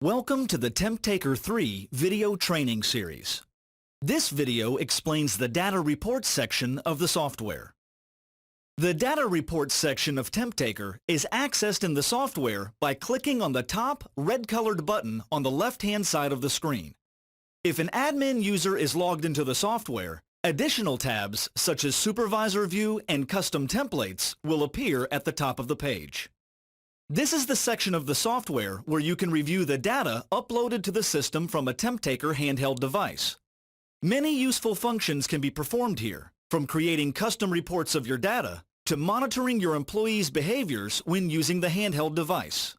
Welcome to the Temp-Taker 3 video training series. This video explains the data reports section of the software. The data reports section of Temp-Taker is accessed in the software by clicking on the top red-colored button on the left-hand side of the screen. If an admin user is logged into the software, additional tabs such as Supervisor View and Custom Templates will appear at the top of the page. This is the section of the software where you can review the data uploaded to the system from a Temp-Taker handheld device. Many useful functions can be performed here, from creating custom reports of your data to monitoring your employees' behaviors when using the handheld device.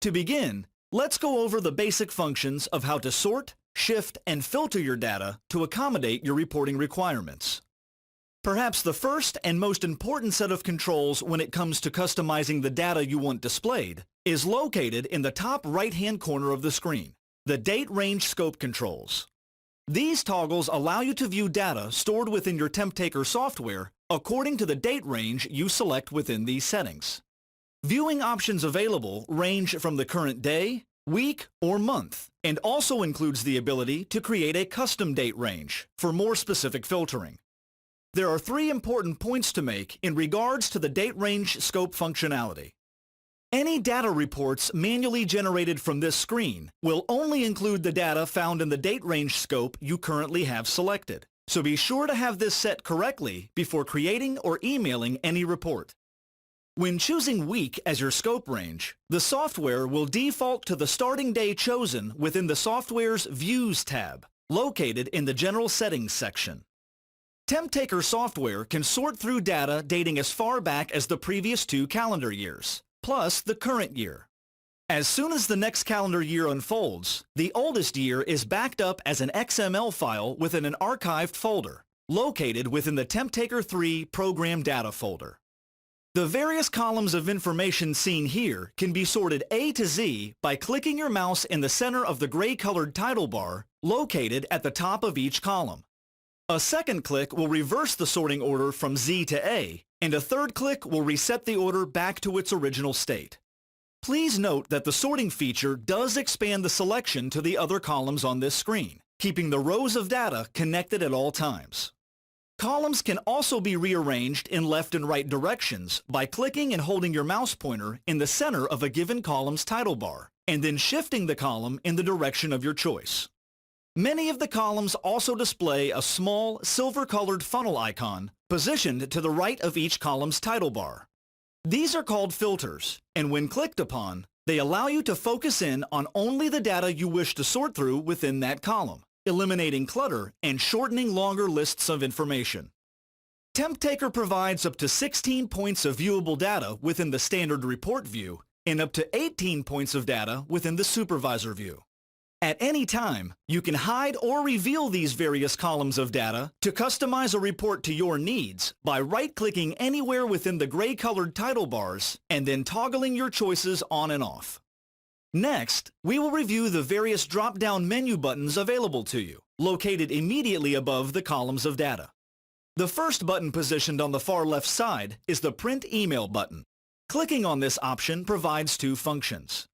To begin, let's go over the basic functions of how to sort, shift, and filter your data to accommodate your reporting requirements. Perhaps the first and most important set of controls when it comes to customizing the data you want displayed is located in the top right-hand corner of the screen, the Date Range Scope controls. These toggles allow you to view data stored within your Temp-Taker software according to the date range you select within these settings. Viewing options available range from the current day, week, or month, and also includes the ability to create a custom date range for more specific filtering. There are three important points to make in regards to the Date Range Scope functionality. Any data reports manually generated from this screen will only include the data found in the Date Range Scope you currently have selected, so be sure to have this set correctly before creating or emailing any report. When choosing week as your scope range, the software will default to the starting day chosen within the software's Views tab, located in the General Settings section. Temp-Taker software can sort through data dating as far back as the previous 2 calendar years, plus the current year. As soon as the next calendar year unfolds, the oldest year is backed up as an XML file within an archived folder, located within the Temp-Taker 3 Program Data folder. The various columns of information seen here can be sorted A to Z by clicking your mouse in the center of the gray-colored title bar located at the top of each column. A second click will reverse the sorting order from Z to A, and a third click will reset the order back to its original state. Please note that the sorting feature does expand the selection to the other columns on this screen, keeping the rows of data connected at all times. Columns can also be rearranged in left and right directions by clicking and holding your mouse pointer in the center of a given column's title bar, and then shifting the column in the direction of your choice. Many of the columns also display a small silver-colored funnel icon positioned to the right of each column's title bar. These are called filters, and when clicked upon, they allow you to focus in on only the data you wish to sort through within that column, eliminating clutter and shortening longer lists of information. Temp-Taker provides up to 16 points of viewable data within the standard report view and up to 18 points of data within the supervisor view. At any time, you can hide or reveal these various columns of data to customize a report to your needs by right-clicking anywhere within the gray-colored title bars and then toggling your choices on and off. Next, we will review the various drop-down menu buttons available to you, located immediately above the columns of data. The first button positioned on the far left side is the Print Email button. Clicking on this option provides two functions.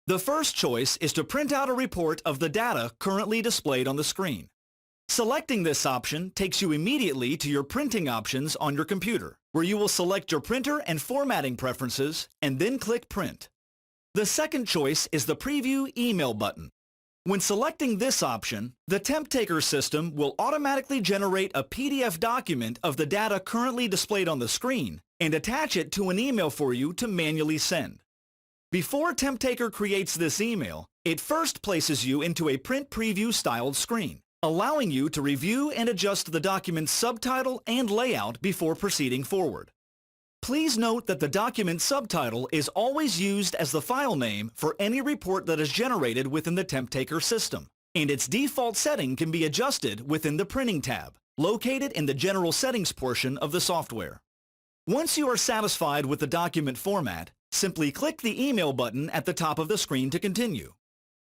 The first choice is to print out a report of the data currently displayed on the screen. Selecting this option takes you immediately to your printing options on your computer, where you will select your printer and formatting preferences and then click Print. The second choice is the Preview Email button. When selecting this option, the Temp-Taker system will automatically generate a PDF document of the data currently displayed on the screen and attach it to an email for you to manually send. Before Temp-Taker creates this email, it first places you into a print preview styled screen, allowing you to review and adjust the document's subtitle and layout before proceeding forward. Please note that the document subtitle is always used as the file name for any report that is generated within the Temp-Taker system, and its default setting can be adjusted within the Printing tab, located in the General Settings portion of the software. Once you are satisfied with the document format, simply click the Email button at the top of the screen to continue.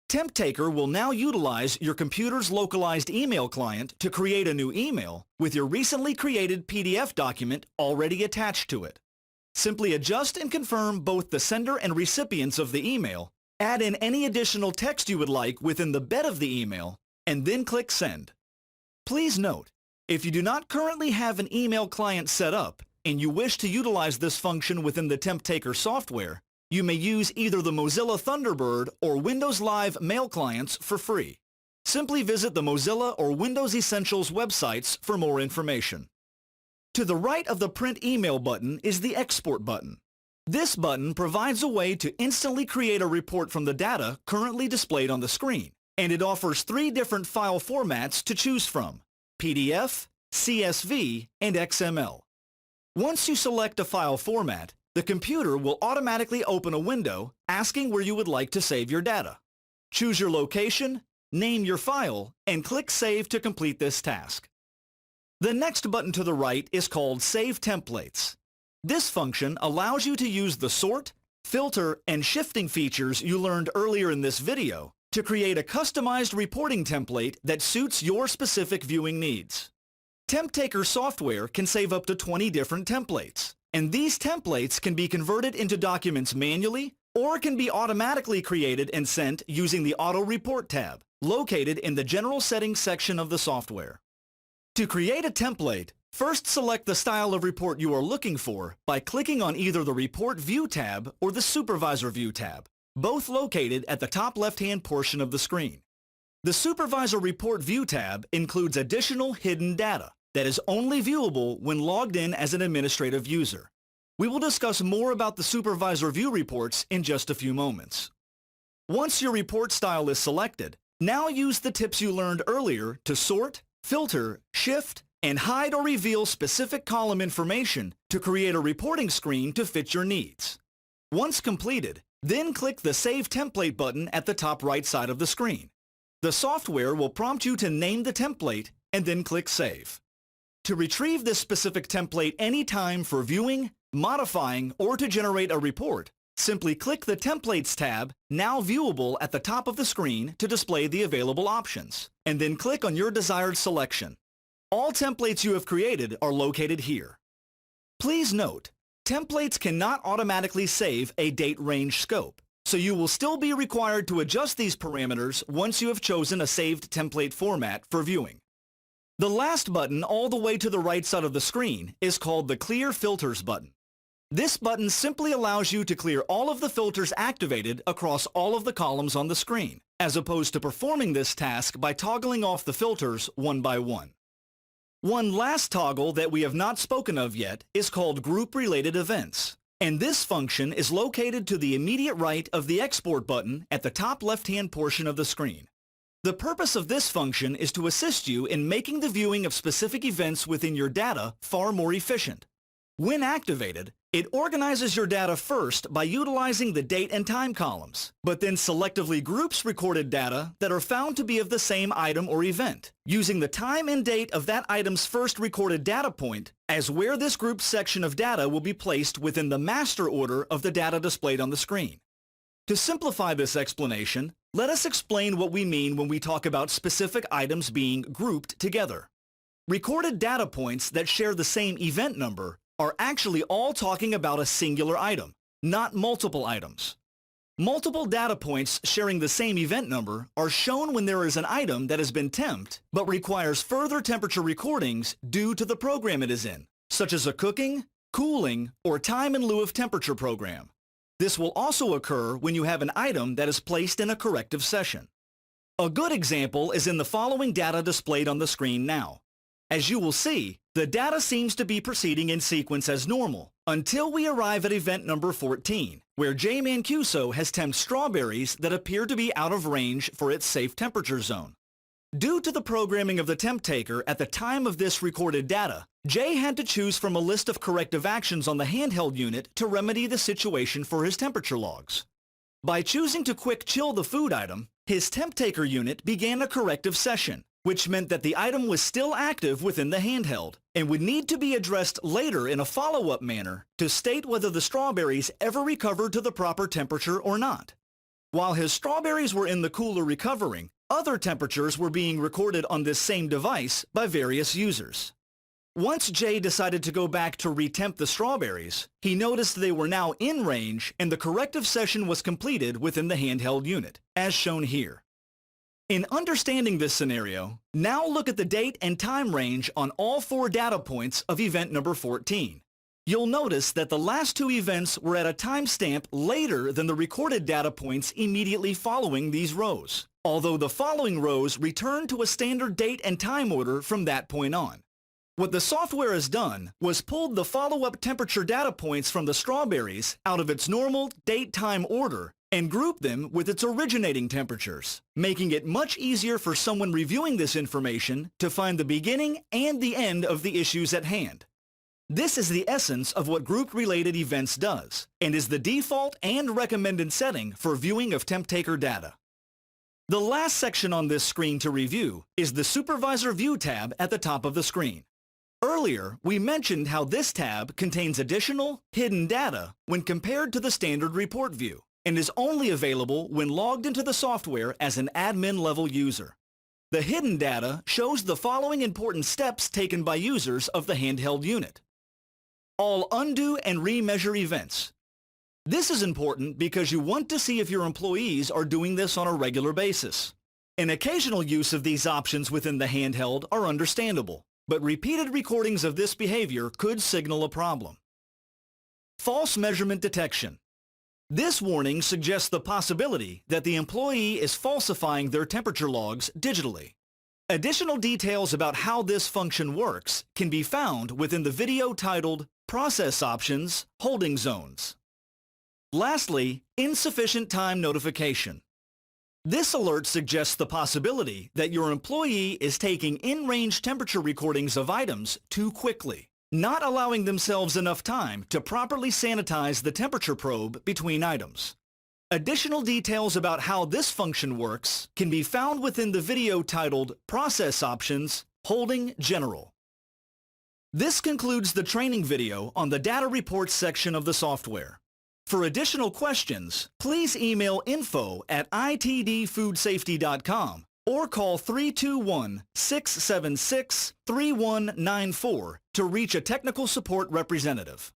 Temp-Taker will now utilize your computer's localized email client to create a new email with your recently created PDF document already attached to it. Simply adjust and confirm both the sender and recipients of the email, Add in any additional text you would like within the bed of the email, and then click Send. Please note, if you do not currently have an email client set up and you wish to utilize this function within the Temp-Taker software, you may use either the Mozilla Thunderbird or Windows Live mail clients for free. Simply visit the Mozilla or Windows Essentials websites for more information. To the right of the Print Email button is the Export button. This button provides a way to instantly create a report from the data currently displayed on the screen, and it offers 3 different file formats to choose from: PDF, CSV, and XML. Once you select a file format, the computer will automatically open a window asking where you would like to save your data. Choose your location, name your file, and click Save to complete this task. The next button to the right is called Save Templates. This function allows you to use the sort, filter, and shifting features you learned earlier in this video to create a customized reporting template that suits your specific viewing needs. Temp-Taker software can save up to 20 different templates, and these templates can be converted into documents manually or can be automatically created and sent using the Auto Report tab, located in the General Settings section of the software. To create a template, first select the style of report you are looking for by clicking on either the Report View tab or the Supervisor View tab, both located at the top left-hand portion of the screen. The Supervisor Report View tab includes additional hidden data that is only viewable when logged in as an administrative user. We will discuss more about the Supervisor View reports in just a few moments. Once your report style is selected, now use the tips you learned earlier to sort, filter, shift, and hide or reveal specific column information to create a reporting screen to fit your needs. Once completed, then click the Save Template button at the top right side of the screen. The software will prompt you to name the template and then click Save. To retrieve this specific template anytime for viewing, modifying, or to generate a report, simply click the Templates tab, now viewable at the top of the screen, to display the available options, and then click on your desired selection. All templates you have created are located here. Please note, templates cannot automatically save a date range scope, so you will still be required to adjust these parameters once you have chosen a saved template format for viewing. The last button all the way to the right side of the screen is called the Clear Filters button. This button simply allows you to clear all of the filters activated across all of the columns on the screen, as opposed to performing this task by toggling off the filters one by one. One last toggle that we have not spoken of yet is called Group-Related Events, and this function is located to the immediate right of the Export button at the top left-hand portion of the screen. The purpose of this function is to assist you in making the viewing of specific events within your data far more efficient. When activated, it organizes your data first by utilizing the date and time columns, but then selectively groups recorded data that are found to be of the same item or event, using the time and date of that item's first recorded data point as where this group section of data will be placed within the master order of the data displayed on the screen. To simplify this explanation, let us explain what we mean when we talk about specific items being grouped together. Recorded data points that share the same event number are actually all talking about a singular item, not multiple items. Multiple data points sharing the same event number are shown when there is an item that has been temped but requires further temperature recordings due to the program it is in, such as a cooking, cooling, or time in lieu of temperature program. This will also occur when you have an item that is placed in a corrective session. A good example is in the following data displayed on the screen now. As you will see, the data seems to be proceeding in sequence as normal until we arrive at event number 14, where J. Mancuso has temped strawberries that appear to be out of range for its safe temperature zone. Due to the programming of the Temp-Taker at the time of this recorded data, Jay had to choose from a list of corrective actions on the handheld unit to remedy the situation for his temperature logs. By choosing to quick chill the food item, his Temp-Taker unit began a corrective session, which meant that the item was still active within the handheld and would need to be addressed later in a follow-up manner to state whether the strawberries ever recovered to the proper temperature or not. While his strawberries were in the cooler recovering, other temperatures were being recorded on this same device by various users. Once Jay decided to go back to retemp the strawberries, he noticed they were now in range and the corrective session was completed within the handheld unit, as shown here. In understanding this scenario, now look at the date and time range on all 4 data points of event number 14. You'll notice that the last 2 events were at a timestamp later than the recorded data points immediately following these rows, although the following rows return to a standard date and time order from that point on. What the software has done was pulled the follow-up temperature data points from the strawberries out of its normal date-time order and grouped them with its originating temperatures, making it much easier for someone reviewing this information to find the beginning and the end of the issues at hand. This is the essence of what group-related events does, and is the default and recommended setting for viewing of Temp-Taker data. The last section on this screen to review is the Supervisor View tab at the top of the screen. Earlier, we mentioned how this tab contains additional, hidden data when compared to the standard report view, and is only available when logged into the software as an admin-level user. The hidden data shows the following important steps taken by users of the handheld unit. All undo and remeasure events. This is important because you want to see if your employees are doing this on a regular basis. An occasional use of these options within the handheld are understandable, but repeated recordings of this behavior could signal a problem. False measurement detection. This warning suggests the possibility that the employee is falsifying their temperature logs digitally. Additional details about how this function works can be found within the video titled Process Options, Holding Zones. Lastly, insufficient time notification. This alert suggests the possibility that your employee is taking in-range temperature recordings of items too quickly, not allowing themselves enough time to properly sanitize the temperature probe between items. Additional details about how this function works can be found within the video titled Process Options, Holding General. This concludes the training video on the data reports section of the software. For additional questions, please email info@itdfoodsafety.com or call 321-676-3194 to reach a technical support representative.